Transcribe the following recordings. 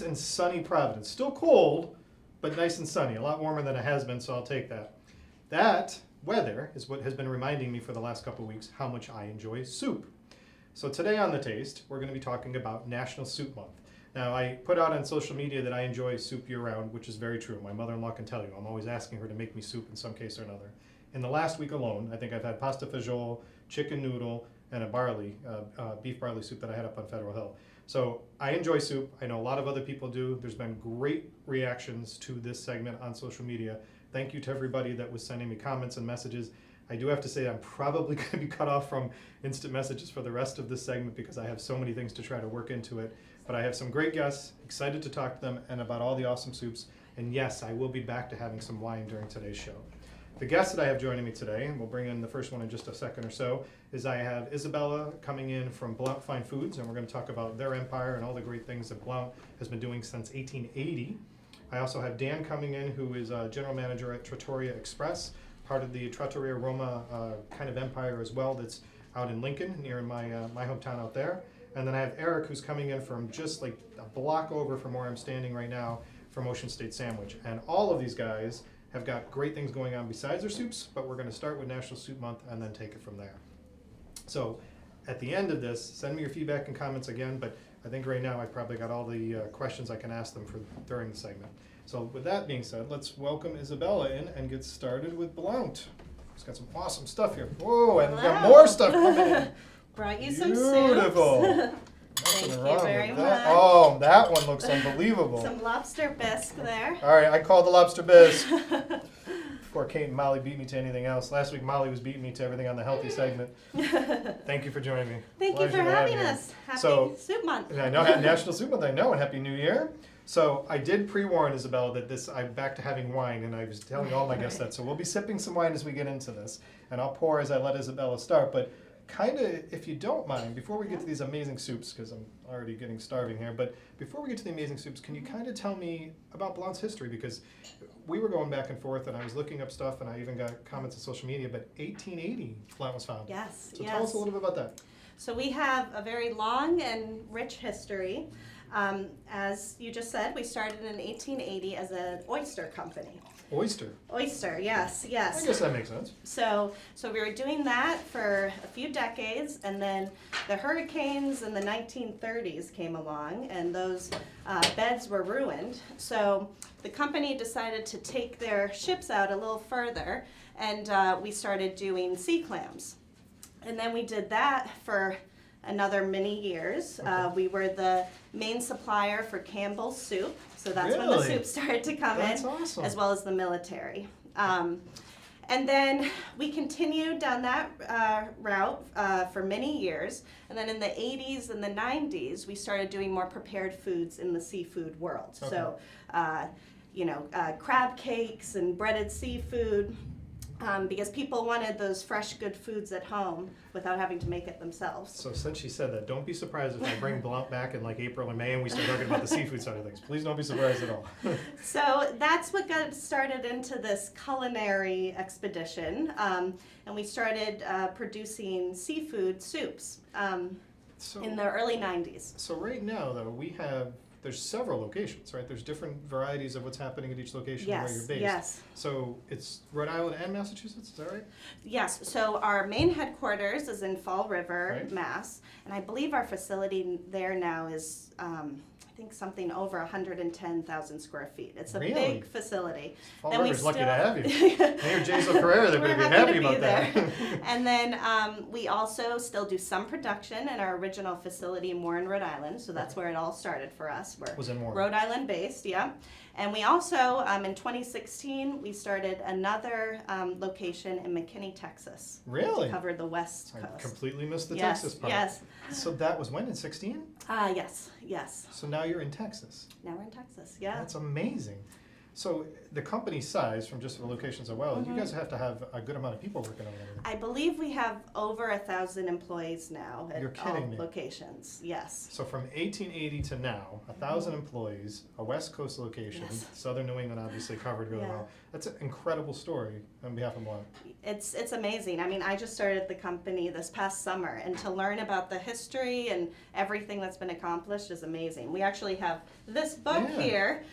and sunny Providence. Still cold, but nice and sunny. A lot warmer than it has been, so I'll take that. That weather is what has been reminding me for the last couple of weeks how much I enjoy soup. So today on The Taste, we're going to be talking about National Soup Month. Now, I put out on social media that I enjoy soup year-round, which is very true. My mother-in-law can tell you. I'm always asking her to make me soup in some case or another. In the last week alone, I think I've had pasta fagioli, chicken noodle, and a beef barley soup that I had up on Federal Hill. So I enjoy soup. I know a lot of other people do. There's been great reactions to this segment on social media. Thank you to everybody that was sending me comments and messages. I do have to say I'm probably going to be cut off from instant messages for the rest of this segment because I have so many things to try to work into it. But I have some great guests, excited to talk to them and about all the awesome soups. And yes, I will be back to having some wine during today's show. The guests that I have joining me today, and we'll bring in the first one in just a second or so, is I have Isabella coming in from Blount Fine Foods, and we're going to talk about their empire and all the great things that Blount has been doing since 1880. I also have Dan coming in, who is general manager at Trattoria Express, part of the Trattoria Roma kind of empire as well, that's out in Lincoln, near my hometown out there. And then I have Eric, who's coming in from just like a block over from where I'm standing right now, from Ocean State Sandwich. And all of these guys have got great things going on besides their soups, but we're going to start with National Soup Month and then take it from there. So at the end of this, send me your feedback and comments again, but I think right now I probably got all the questions I can ask them for during the segment. So with that being said, let's welcome Isabella in and get started with Blount. She's got some awesome stuff here. Whoa, and we've got more stuff coming in. Brought you some Beautiful. soups. Nothing Thank wrong you very with that. much. Oh, that one looks unbelievable. Some lobster bisque there. All right, I called the lobster bisque before Kate and Molly beat me to anything else. Last week, Molly was beating me to everything on the healthy segment. Thank you for joining me. Thank you Pleasure for to have having you. us. Happy So- Soup Month. And I know National Soup Month, I know, and Happy New Year. So I did pre-warn Isabella that I'm back to having wine, and I was telling all my guests that. So we'll be sipping some wine as we get into this, and I'll pour as I let Isabella start. But kind of, if you don't mind, before we get to these amazing soups, because I'm already getting starving here, but before we get to the amazing soups, can you kind of tell me about Blount's history? Because we were going back and forth, and I was looking up stuff, and I even got comments on social media, but 1880 Blount was founded. Yes, So yes. tell us a little bit about that. So we have a very long and rich history. As you just said, we started in 1880 as an oyster company. Oyster. Oyster, yes, I yes. guess that makes sense. So we were doing that for a few decades, and then the hurricanes in the 1930s came along, and those beds were ruined. So the company decided to take their ships out a little further, and we started doing sea clams. And then we did that for another many years. We were the main supplier for Campbell's soup, so that's when the Really? soup started to come That's in, awesome. as well as the military. And then we continued down that route for many years, and then in the 80s and the 90s, we started doing more prepared foods in the seafood world. Okay. So, crab cakes and breaded seafood. Because people wanted those fresh, good foods at home without having to make it themselves. So since she said that, don't be surprised if I bring Blount back in like April or May and we start talking about the seafood side of things. Please don't be surprised at all. So that's what got started into this culinary expedition. And we started producing seafood soups in the early 90s. So right now, though, there's several locations, right? There's different varieties of what's happening at each location where you're Yes, based. yes. So it's Rhode Island and Massachusetts, is that right? Yes, so our main headquarters is in Fall River, Right. Mass. And I believe our facility there now is, I think something over 110,000 square feet. It's a Really? big facility. Fall Then we River's lucky to still- have you. Mayor Jason Carrera, they're going to We're be happy about that. there. And then we also still do some production in our original facility in Warren, Rhode Island. So that's where it all started for us. We're Was in Warren. Rhode Island based, yeah. And we also, in 2016, we started another location in McKinney, Texas. Really? To cover the West I Coast. completely missed the Yes, Texas part. yes. So that was when, in 16? Yes, yes. So now you're in Texas. Now we're in Texas, yeah. That's amazing. So the company size, from just the locations as well, you guys have to have a good amount of people working on everything. I believe we have over 1,000 employees now at You're kidding all me. locations. Yes. So from 1880 to now, 1,000 employees, a West Coast location, Yes. Southern New England obviously covered really Yeah. well. That's an incredible story on behalf of Blount. It's amazing. I mean, I just started the company this past summer, and to learn about the history and everything that's been accomplished is amazing. We actually have this book Yeah. here,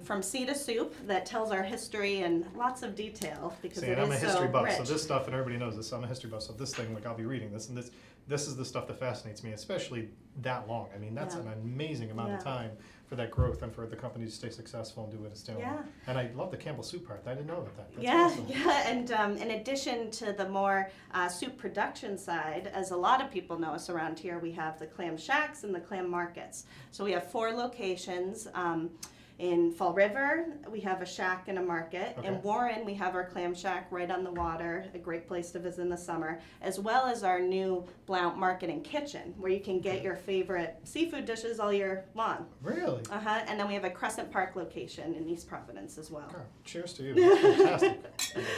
From Sea to Soup, that tells our history in lots of detail because See, it and I'm a is history so buff, rich. so this stuff, and everybody knows this, I'm a history buff, so this thing, like, I'll be reading this, and this is the stuff that fascinates me, especially that long. I mean, that's Yeah. an amazing amount of Yeah. time for that growth and for the company to stay successful and do what it's doing. Yeah. And I love the Campbell soup part. I didn't know about that. That's Yeah, awesome. yeah, and in addition to the more soup production side, as a lot of people know us around here, we have the clam shacks and the clam markets. So we have 4 locations. In Fall River, we have a shack and a market. Okay. In Warren, we have our clam shack right on the water, a great place to visit in the summer, as well as our new Blount Market and Kitchen, where you can get your favorite seafood dishes all year long. Really? And then we have a Crescent Park location in East Providence as well. God, cheers to you. That's fantastic.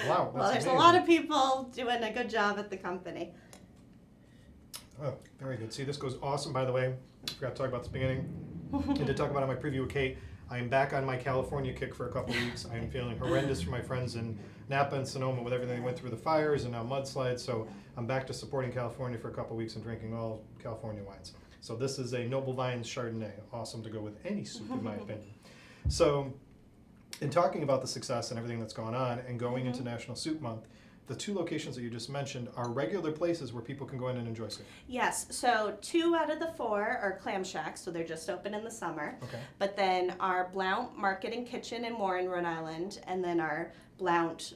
Wow, that's Well, there's amazing. a lot of people doing a good job at the company. Oh, very good. See, this goes awesome, by the way. I forgot to talk about this beginning. I did talk about it in my preview with Kate. I am back on my California kick for a couple weeks. I am feeling horrendous for my friends in Napa and Sonoma with everything they went through, the fires and now mudslides. So I'm back to supporting California for a couple weeks and drinking all California wines. So this is a Noble Vines Chardonnay. Awesome to go with any soup, in my opinion. So in talking about the success and everything that's gone on and going into National Soup Month, the 2 locations that you just mentioned are regular places where people can go in and enjoy soup. Yes, so 2 out of the 4 are clam shacks, so they're just open in the summer. Okay. But then our Blount Market and Kitchen in Warren, Rhode Island, and then our Blount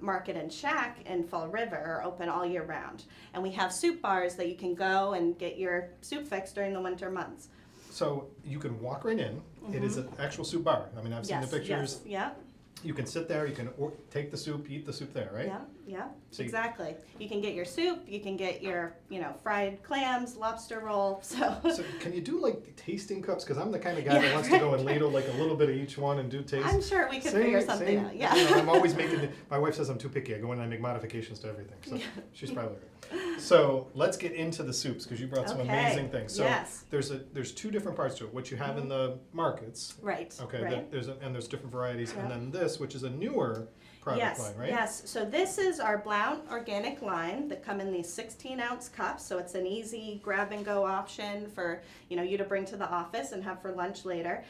Market and Shack in Fall River are open all year round. And we have soup bars that you can go and get your soup fix during the winter months. So you can walk right in. It is an actual soup bar. I mean, I've seen the pictures. Yes, You can sit there. You can take the soup, eat the soup there, right? yeah, So you- exactly. You can get your soup, you can get your, fried clams, lobster roll, so. So can you do like tasting cups? Because I'm the kind of guy that Yeah, wants to go and ladle like a little bit of each one and do taste. I'm sure we could Same- figure something same- out, yeah. You know, I'm always making. My wife says I'm too picky. I go in and I make modifications to everything. So she's probably right. So let's get into the soups because you brought some Okay, amazing things. So yes. there's 2 different parts to it. What you have in the markets. Right, Okay. right. There's different varieties, Yeah. and then this, which is a newer product Yes, line, right? yes. So this is our Blount organic line that come in these 16-ounce cups. So it's an easy grab-and-go option for you to bring to the office and have for lunch later.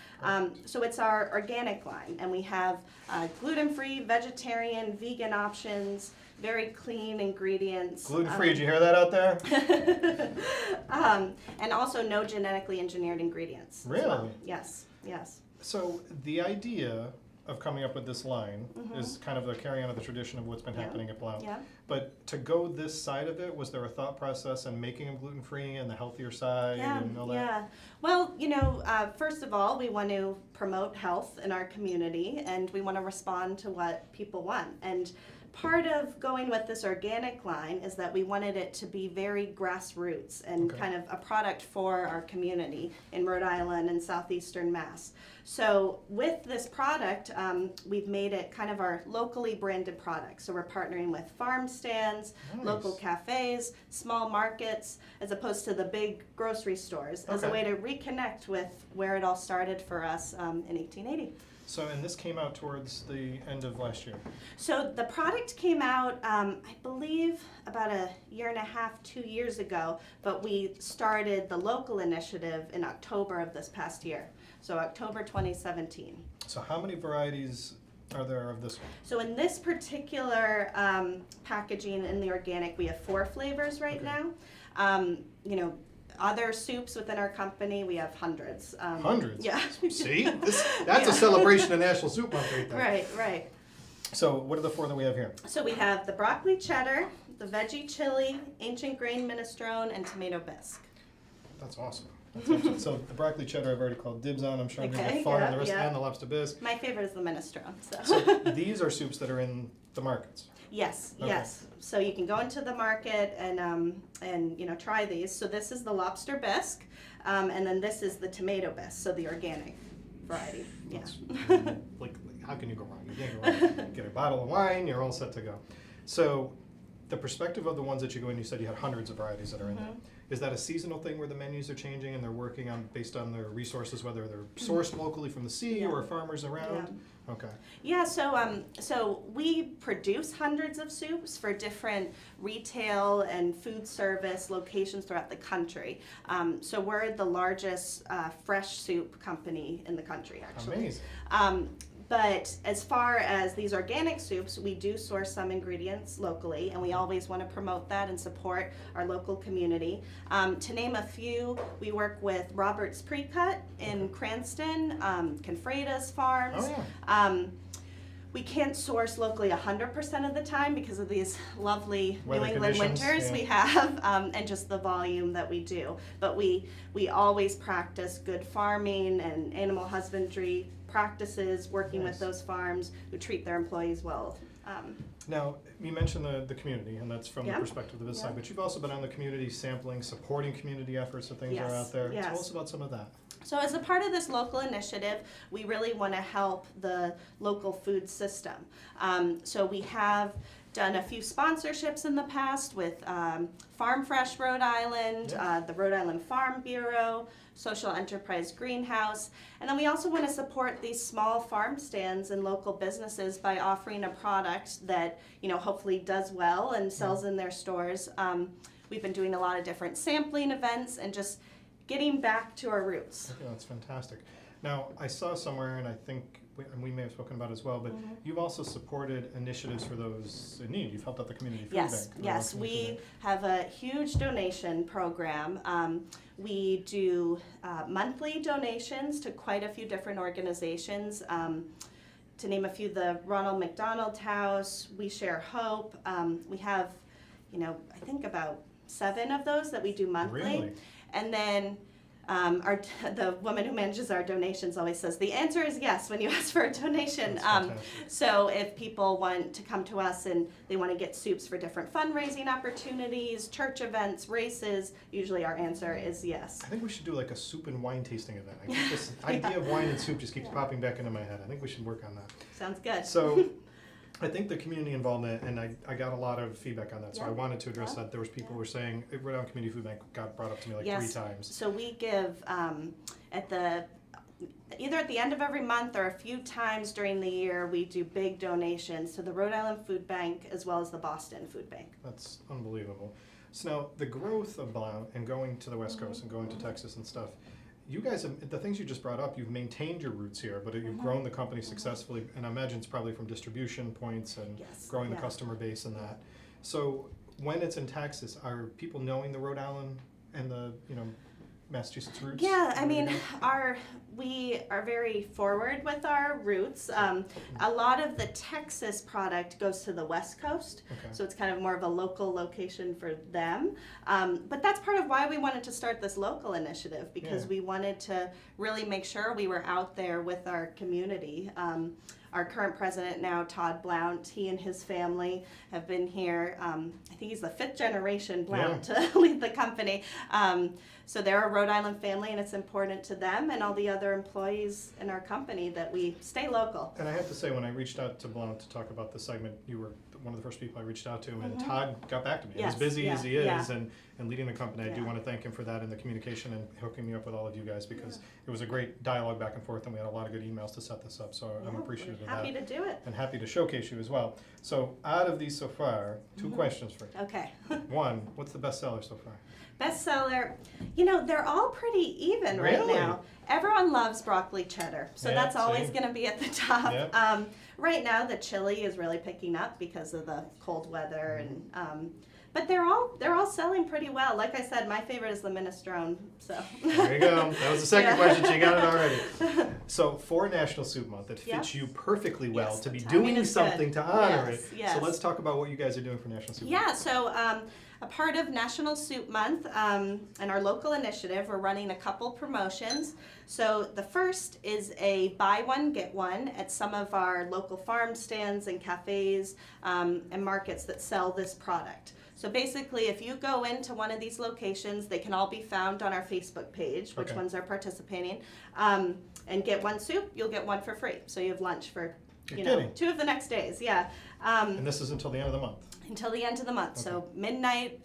So it's our organic line, and we have gluten-free, vegetarian, vegan options. Very clean ingredients. Gluten-free. Did you hear that out there? And also no genetically engineered ingredients. as Really? well. Yes, yes. So the idea of coming up with this line is kind of a carry on of the tradition of what's been Yeah. happening at Blount. Yeah. But to go this side of it, was there a thought process in making them gluten-free and the healthier side and all that? Yeah. Well, first of all, we want to promote health in our community, and we want to respond to what people want. And part of going with this organic line is that we wanted it to be very grassroots and Okay. kind of a product for our community in Rhode Island and southeastern Mass. So with this product, we've made it kind of our locally branded product. So we're partnering with farm stands, Nice. local cafes, small markets, as opposed to the big grocery stores, as a Okay. way to reconnect with where it all started for us in 1880. So, and this came out towards the end of last year. So the product came out, I believe, about a year and a half, 2 years ago, but we started the local initiative in October of this past year. So October 2017. So how many varieties are there of this one? So in this particular packaging in the organic, we have 4 flavors right Okay. now. Other soups within our company, we have hundreds. Hundreds? Yeah. See? That's a celebration of National Soup Month right there. Right, right. So what are the 4 that we have here? So we have the broccoli cheddar, the veggie chili, ancient grain minestrone, and tomato bisque. That's awesome. That's awesome. So the broccoli cheddar I've already called dibs on. I'm sure I'm going to Okay, get fun yeah, on the rest yeah. and the lobster bisque. My favorite is the minestrone. So these are soups that are in the markets. Yes, Okay. yes. So you can go into the market and try these. So this is the lobster bisque, and then this is the tomato bisque, so the organic. variety. Yeah. Like, how can you go wrong? You can't go wrong. Get a bottle of wine, you're all set to go. So, the perspective of the ones that you go in, you said you had hundreds of varieties that are in there. Is that a seasonal thing where the menus are changing and they're working on based on their resources, whether they're sourced locally from the sea Yeah. or farmers around? Yeah. Okay. Yeah, so we produce hundreds of soups for different retail and food service locations throughout the country. So we're the largest fresh soup company in the country, actually. Amazing. But as far as these organic soups, we do source some ingredients locally, and we always want to promote that and support our local community. To name a few, we work with Robert's Pre-Cut in Cranston, Confreda's Farms. Oh, yeah. We can't source locally 100% of the time because of these lovely Weather New England conditions, winters yeah. we have, and just the volume that we do. But we always practice good farming and animal husbandry practices, working Nice. with those farms who treat their employees well. Now, you mentioned the community, and that's from Yeah. the perspective of this Yeah. side, but you've also been on the community sampling, supporting community efforts that things are Yes, out there. yes. Tell us about some of that. So as a part of this local initiative, we really want to help the local food system. So we have done a few sponsorships in the past with Farm Fresh Rhode Island, Yeah. the Rhode Island Farm Bureau, Social Enterprise Greenhouse, and then we also want to support these small farm stands and local businesses by offering a product that, you know, hopefully does well and sells in their stores. We've been doing a lot of different sampling events and just getting back to our roots. Okay, that's fantastic. Now, I saw somewhere, and I think and we may have spoken about it as well, but you've also supported initiatives for those in need. You've helped out the community food Yes, bank. yes, we have a huge donation program. We do monthly donations to quite a few different organizations. To name a few, the Ronald McDonald House, We Share Hope. We have, you know, I think about 7 of those that we do monthly. Really? And then the woman who manages our donations always says, the answer is yes when you ask for a donation. That's fantastic. So if people want to come to us and they want to get soups for different fundraising opportunities, church events, races, usually our answer is yes. I think we should do like a soup and wine tasting event. I think this idea of wine and soup just keeps popping back into my head. I think we should work on that. Sounds good. So, I think the community involvement, and I got a lot of feedback on that, so I Yeah. wanted to address Yeah. that. There was people who were saying, Rhode Island Community Food Bank got brought up to me like Yes. 3 times. So we give either at the end of every month or a few times during the year, we do big donations to the Rhode Island Food Bank as well as the Boston Food Bank. That's unbelievable. So now, the growth of Blount and going to the West Coast and going to Texas and stuff, you guys have, the things you just brought up, you've maintained your roots here, but you've grown the company successfully, and I imagine it's probably from distribution points and Yes, growing the yeah. customer base and that. So when it's in Texas, are people knowing the Rhode Island and the, Massachusetts roots? Yeah, I mean, Everything? we are very forward with our roots. A lot of the Texas product goes to the West Coast, Okay. so it's kind of more of a local location for them. But that's part of why we wanted to start this local initiative, because Yeah. we wanted to really make sure we were out there with our community. Our current president now, Todd Blount, he and his family have been here. I think he's the 5th generation Blount to lead the company. So they're a Rhode Island family, and it's important to them and all the other employees in our company that we stay local. And I have to say, when I reached out to Blount to talk about the segment, you were one of the first people I reached out to, and Todd got back to me. Yes, As busy as he yeah, is, and leading the company, I do Yeah. want to thank him for that and the communication and hooking me up with all of you guys, because it was a great dialogue back and forth, and we had a lot of good emails to set this up, so I'm Yeah, appreciative of Happy that. to do it. And happy to showcase you as well. So out of these so far, 2 questions for you. Okay. One, what's the best seller so far? Bestseller, you know, they're all pretty even right Really? now. Everyone loves broccoli cheddar, so Yeah, that's always same. going to be at the top. Yep. Right now, the chili is really picking up because of the cold weather, and but they're all selling pretty well. Like I said, my favorite is the minestrone. So There you go. That was the second Yeah. question. She got it already. So for National Soup Month, it fits Yes. you perfectly well Yes, to be the timing doing is something good. to honor Yes, it. yes. So let's talk about what you guys are doing for National Soup Month. Yeah, so a part of National Soup Month and our local initiative, we're running a couple promotions. So the first is a buy one, get one at some of our local farm stands and cafes and markets that sell this product. So basically, if you go into one of these locations, they can all be found on our Facebook page, which Okay. ones are participating, and get one soup, you'll get one for free. So you have lunch for, You're you know, kidding. 2 of the next days, yeah. And this is until the end of the month. Until the end of the month, so midnight,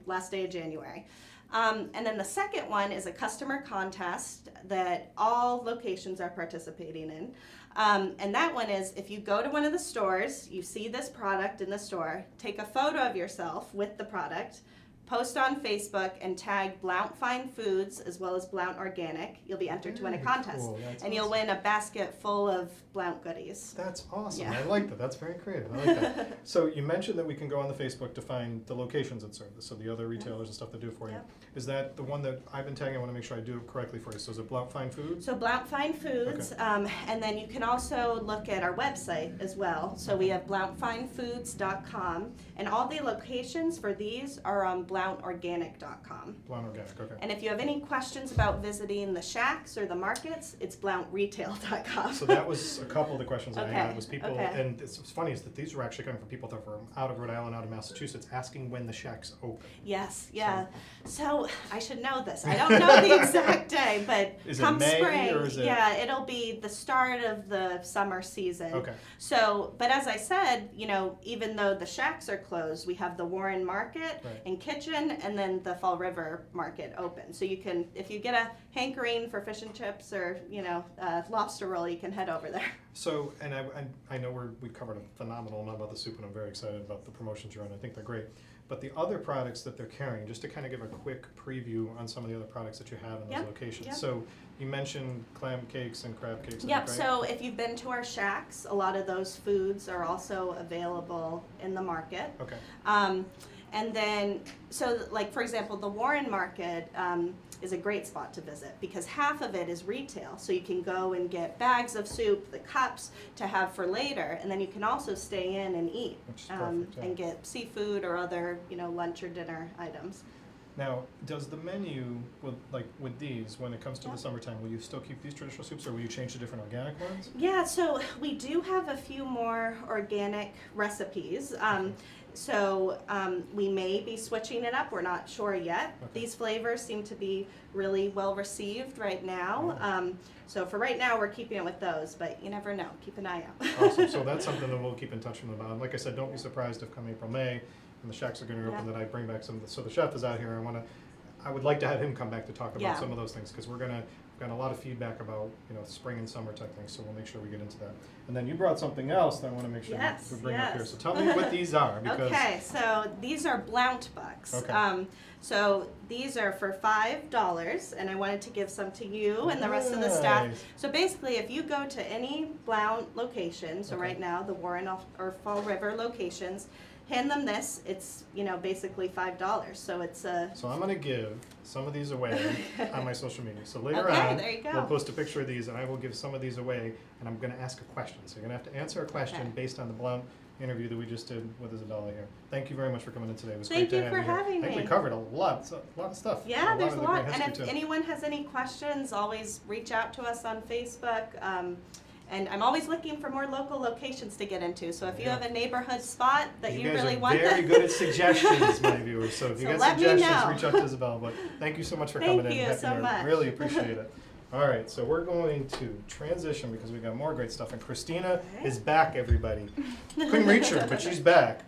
last day of January. And then the second one is a customer contest that all locations are participating in. And that one is if you go to one of the stores, you see this product in the store, take a photo of yourself with the product, post on Facebook and tag Blount Fine Foods as well as Blount Organic. You'll be entered to win a Very contest. cool. That's And you'll awesome. win a basket full of Blount goodies. That's awesome. Yeah. I like that. That's very creative. I like that. So you mentioned that we can go on the Facebook to find the locations that serve this, so the other retailers and stuff that do it for you. Yep. Is that the one that I've been tagging? I want to make sure I do it correctly for you. So is it Blount Fine Foods? So Blount Fine Foods, and then you can also look at our website as well. So we have blountfinefoods.com, and all the locations for these are on blount.organic.com. Blount Organic, okay. And if you have any questions about visiting the shacks or the markets, it's blount.retail.com. So that was a couple of the questions I had. Okay, Was people, okay. and it's funny is that these were actually coming from people that were out of Rhode Island, out of Massachusetts, asking when the shacks open. Yes, yeah. So I should know this. I don't know the exact day, but Is it come May, spring, or is it- yeah, it'll be the start of the summer season. Okay. So, but as I said, you know, even though the shacks are closed, we have the Warren Market Right. and Kitchen, and then the Fall River Market open. So you can, if you get a hankering for fish and chips or, you know, lobster roll, you can head over there. So, and I know we covered a phenomenal amount about the soup, and I'm very excited about the promotions you're on. I think they're great. But the other products that they're carrying, just to kind of give a quick preview on some of the other products that you have in those Yep, locations. yep. So you mentioned clam cakes and crab cakes. Yep, right? so if you've been to our shacks, a lot of those foods are also available in the market. Okay. And then, so like for example, the Warren Market is a great spot to visit because half of it is retail. So you can go and get bags of soup, the cups to have for later, and then you can also stay in and eat Which is perfect, yeah. and get seafood or other, you know, lunch or dinner items. Now, does the menu, with these, when it comes to Yeah. the summertime, will you still keep these traditional soups, or will you change to different organic ones? Yeah, so we do have a few more organic recipes. So we may be switching it up. We're not sure yet. Okay. These flavors seem to be really well received right now. So for right now, we're keeping it with those, but you never know. Keep an eye out. Awesome. So that's something that we'll keep in touch with them about. And like I said, don't be surprised if come April, May, and the shacks are going to open, Yeah. that I bring back some. So the chef is out here. I would like to have him come back to talk about Yeah. some of those things, because we've got a lot of feedback about, you know, spring and summer type things. So we'll make sure we get into that. And then you brought something else that I want to make sure Yes, we bring up here. yes. So tell me what these are, because Okay, so these are Blount bucks. Okay. So these are for $5, and I wanted to give some to you and the rest of the staff. Nice. So basically, if you go to any Blount location, so Okay. right now the Warren or Fall River locations, hand them this. It's, you know, basically $5. So it's a So I'm going to give some of these away on my social media. So later Okay, on, there you go. we'll post a picture of these, and I will give some of these away, and I'm going to ask a question. So you're going to have to answer a question Okay. based on the Blount interview that we just did with Isabella here. Thank you very much for coming in today. It was Thank great to you have for you here. having I think we me. covered a lot of stuff. Yeah, there's of a the lot. great And history, if too. anyone has any questions, always reach out to us on Facebook. And I'm always looking for more local locations to get into. So if you Yeah. have a neighborhood spot that you guys really are want, very good at suggestions, my viewers. So if you So got let me suggestions, know. reach out to Isabella. But thank you so much for Thank coming in. you Happy so New Year. much. Really appreciate it. All right, so we're going to transition because we got more great stuff. And Christina Okay. is back, everybody. Couldn't reach her, but she's back.